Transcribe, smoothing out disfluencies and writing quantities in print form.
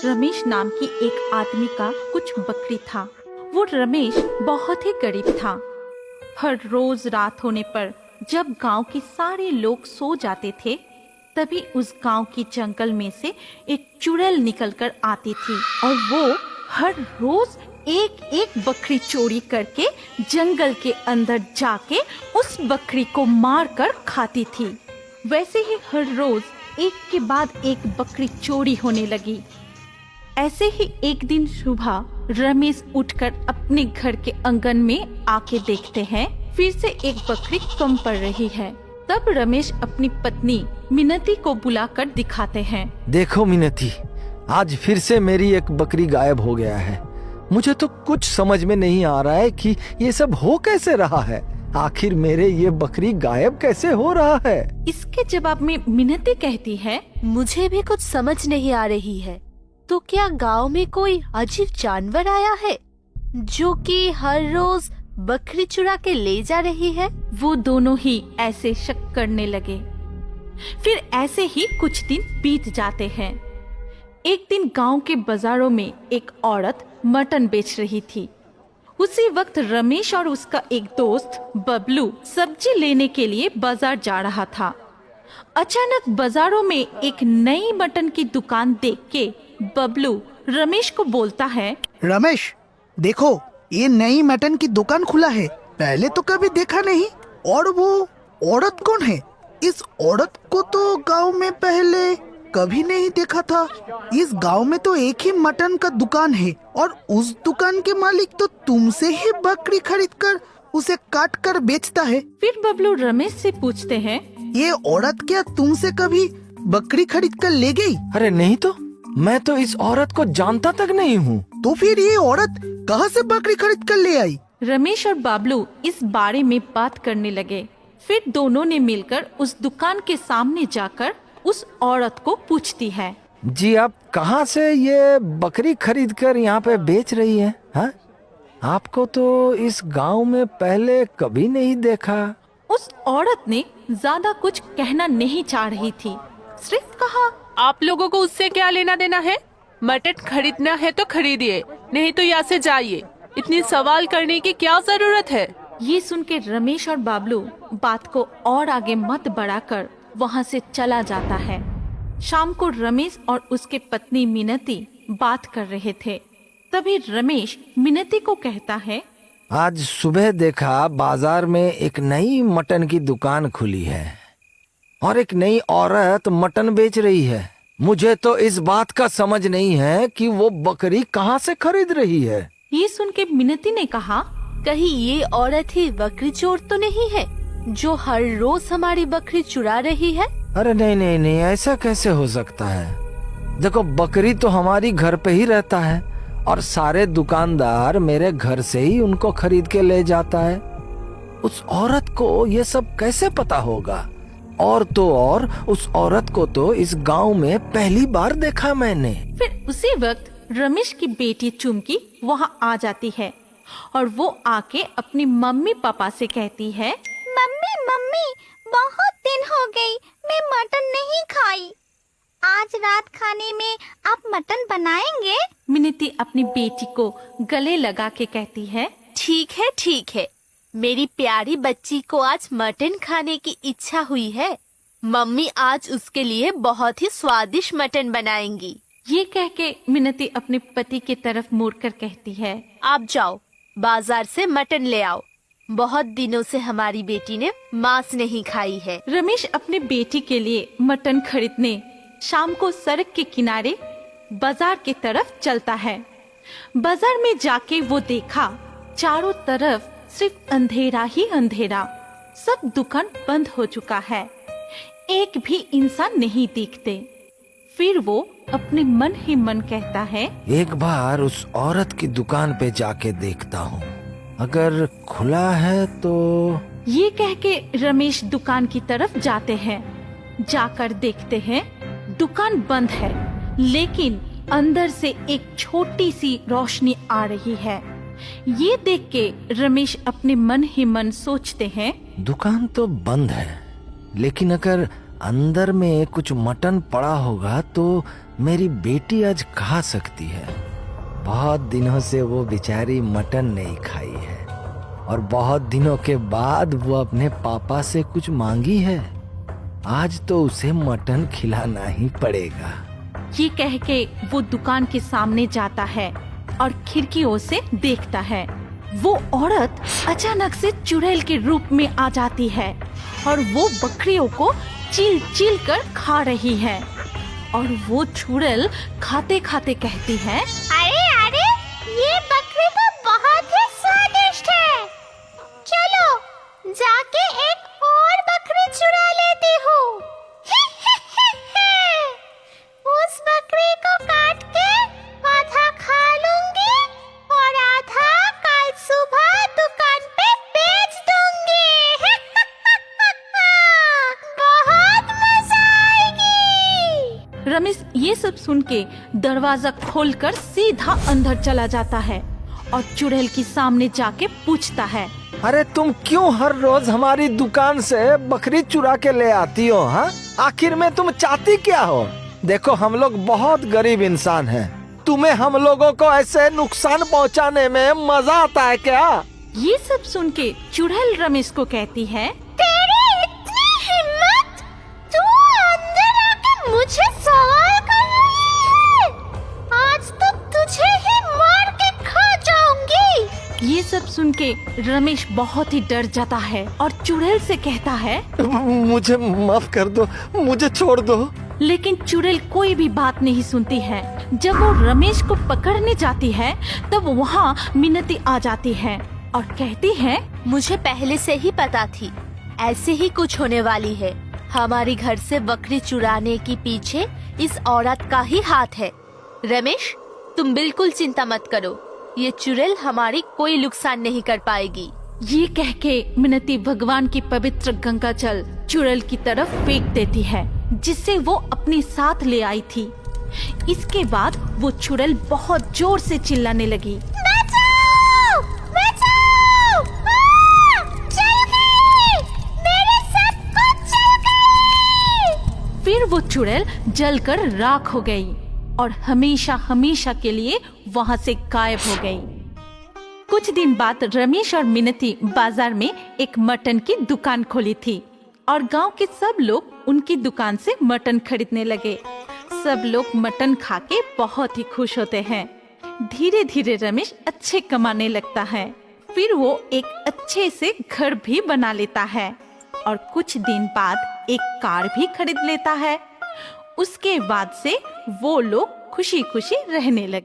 रमेश नाम की एक आदमी का कुछ बकरी था। वो रमेश बहुत ही गरीब था। हर रोज रात होने पर जब गांव के सारे लोग सो जाते थे, तभी उस गांव की जंगल में से एक चुड़ैल निकलकर आती थी और वो हर रोज एक एक बकरी चोरी करके जंगल के अंदर जाके उस बकरी को मार कर खाती थी। वैसे ही हर रोज एक के बाद एक बकरी चोरी होने लगी। ऐसे ही एक दिन सुबह रमेश उठकर अपने घर के आंगन में आके देखते हैं, फिर से एक बकरी कम पड़ रही है। तब रमेश अपनी पत्नी मिनती को बुलाकर दिखाते हैं। देखो मिनती, आज फिर से मेरी एक बकरी गायब हो गया है। मुझे तो कुछ समझ में नहीं आ रहा है कि ये सब हो कैसे रहा है। आखिर मेरे ये बकरी गायब कैसे हो रहा है। इसके जवाब में मिनती कहती है, मुझे भी कुछ समझ नहीं आ रही है। तो क्या गांव में कोई अजीब जानवर आया है जो कि हर रोज बकरी चुरा के ले जा रही है? वो दोनों ही ऐसे शक करने लगे। फिर ऐसे ही कुछ दिन बीत जाते हैं। एक दिन गांव के बाजारों में एक औरत मटन बेच रही थी। उसी वक्त रमेश और उसका एक दोस्त बबलू सब्जी लेने के लिए बाजार जा रहा था। अचानक बाजारों में एक नई मटन की दुकान देख के बबलू रमेश को बोलता है, रमेश देखो, ये नई मटन की दुकान खुला है, पहले तो कभी देखा नहीं। और वो औरत कौन है? इस औरत को तो गांव में पहले कभी नहीं देखा था। इस गांव में तो एक ही मटन का दुकान है और उस दुकान के मालिक तो तुमसे ही बकरी खरीद कर उसे काट कर बेचता है। फिर बबलू रमेश से पूछते हैं, ये औरत क्या तुमसे कभी बकरी खरीद कर ले गई? अरे नहीं तो, मैं तो इस औरत को जानता तक नहीं हूँ। तो फिर ये औरत कहाँ से बकरी खरीद कर ले आई? रमेश और बबलू इस बारे में बात करने लगे। फिर दोनों ने मिलकर उस दुकान के सामने जाकर उस औरत को पूछती है, जी आप कहाँ से ये बकरी खरीद कर यहाँ पे बेच रही है? हाँ, आपको तो इस गांव में पहले कभी नहीं देखा। उस औरत ने ज्यादा कुछ कहना नहीं चाह रही थी, सिर्फ कहा, आप लोगों को उससे क्या लेना देना है? मटन खरीदना है तो खरीदिए, नहीं तो यहाँ से जाइए। इतनी सवाल करने की क्या जरूरत है? ये सुन के रमेश और बबलू बात को और आगे मत बढ़ाकर वहाँ से चला जाता है। शाम को रमेश और उसके पत्नी मिनती बात कर रहे थे। तभी रमेश मिनती को कहता है, आज सुबह देखा बाजार में एक नई मटन की दुकान खुली है और एक नई औरत मटन बेच रही है। मुझे तो इस बात का समझ नहीं है कि वो बकरी कहाँ से खरीद रही है। ये सुन के मिनती ने कहा, कहीं ये औरत ही बकरी चोर तो नहीं है जो हर रोज हमारी बकरी चुरा रही है? अरे नहीं नहीं नहीं, ऐसा कैसे हो सकता है। देखो, बकरी तो हमारी घर पे ही रहता है और सारे दुकानदार मेरे घर से ही उनको खरीद के ले जाता है। उस औरत को ये सब कैसे पता होगा? और तो और उस औरत को तो इस गांव में पहली बार देखा मैंने। फिर उसी वक्त रमेश की बेटी चुमकी वहाँ आ जाती है और वो आके अपनी मम्मी पापा से कहती है, मम्मी बहुत दिन हो गई, मैं मटन नहीं खाई। आज रात खाने में आप मटन बनाएंगे? मिनती अपनी बेटी को गले लगा के कहती है, ठीक है, मेरी प्यारी बच्ची को आज मटन खाने की इच्छा हुई है। मम्मी आज उसके लिए बहुत ही स्वादिष्ट मटन बनाएंगी। ये कह के मिनती अपने पति की तरफ मुड़कर कहती है, आप जाओ बाजार से मटन ले आओ। बहुत दिनों से हमारी बेटी ने मांस नहीं खाई है। रमेश अपने बेटी के लिए मटन खरीदने शाम को सड़क के किनारे बाजार की तरफ चलता है। बाजार में जाके वो देखा, चारों तरफ सिर्फ अंधेरा ही अंधेरा। सब दुकान बंद हो चुका है, एक भी इंसान नहीं दिखते। फिर वो अपने मन ही मन कहता है, एक बार उस औरत की दुकान पे जाके देखता हूँ, अगर खुला है तो। ये कह के रमेश दुकान की तरफ जाते हैं। जाकर देखते हैं दुकान बंद है, लेकिन अंदर से एक छोटी सी रोशनी आ रही है। ये देख के रमेश अपने मन ही मन सोचते हैं, दुकान तो बंद है, लेकिन अगर अंदर में कुछ मटन पड़ा होगा तो मेरी बेटी आज खा सकती है। बहुत दिनों से वो बेचारी मटन नहीं खाई है और बहुत दिनों के बाद वो अपने पापा से कुछ मांगी है। आज तो उसे मटन खिलाना ही पड़ेगा। ये कह के वो दुकान के सामने जाता है और खिड़कियों से देखता है। वो औरत अचानक से चुड़ैल के रूप में आ जाती है और वो बकरियों को चील चील कर खा रही है। और वो चुड़ैल खाते खाते कहती है, अरे अरे, ये बकरी तो बहुत ही स्वादिष्ट है। चलो जाके एक और बकरी चुरा लेती हूँ। उस बकरी को काट के आधा खा लूंगी और आधा कल सुबह दुकान पे बेच दूंगी। बहुत मजा आएगी। रमेश ये सब सुन के दरवाजा खोलकर सीधा अंदर चला जाता है और चुड़ैल के सामने जाके पूछता है, अरे तुम क्यों हर रोज हमारी दुकान से बकरी चुरा के ले आती हो? हाँ, आखिर में तुम चाहती क्या हो? देखो हम लोग बहुत गरीब इंसान हैं। तुम्हें हम लोगों को ऐसे नुकसान पहुंचाने में मजा आता है क्या? ये सब सुन के चुड़ैल रमेश को कहती है, तेरी इतनी हिम्मत, तू अंदर आके मुझे सवाल कर रही है। आज तो तुझे ही मार के खा जाऊंगी। ये सब सुन के रमेश बहुत ही डर जाता है और चुड़ैल से कहता है, मुझे माफ कर दो, मुझे छोड़ दो। लेकिन चुड़ैल कोई भी बात नहीं सुनती है। जब वो रमेश को पकड़ने जाती है तब वहाँ मिनती आ जाती है और कहती है, मुझे पहले से ही पता थी ऐसे ही कुछ होने वाली है। हमारी घर से बकरी चुराने के पीछे इस औरत का ही हाथ है। रमेश, तुम बिल्कुल चिंता मत करो, ये चुड़ैल हमारी कोई नुकसान नहीं कर पाएगी। ये कह के मिनती भगवान की पवित्र गंगा जल चुड़ैल की तरफ फेंक देती है, जिससे वो अपने साथ ले आई थी। इसके बाद वो चुड़ैल बहुत जोर से चिल्लाने लगी, बचाओ! बचाओ! चल गई! मेरे सब कुछ चल गई! फिर वो चुड़ैल जलकर राख हो गई और हमेशा हमेशा के लिए वहाँ से गायब हो गई। कुछ दिन बाद रमेश और मिनती बाजार में एक मटन की दुकान खोली थी और गांव के सब लोग उनकी दुकान से मटन खरीदने लगे। सब लोग मटन खा के बहुत ही खुश होते हैं। धीरे धीरे रमेश अच्छे कमाने लगता है। फिर वो एक अच्छे से घर भी बना लेता है और कुछ दिन बाद एक कार भी खरीद लेता है। उसके बाद से वो लोग खुशी खुशी रहने लगे।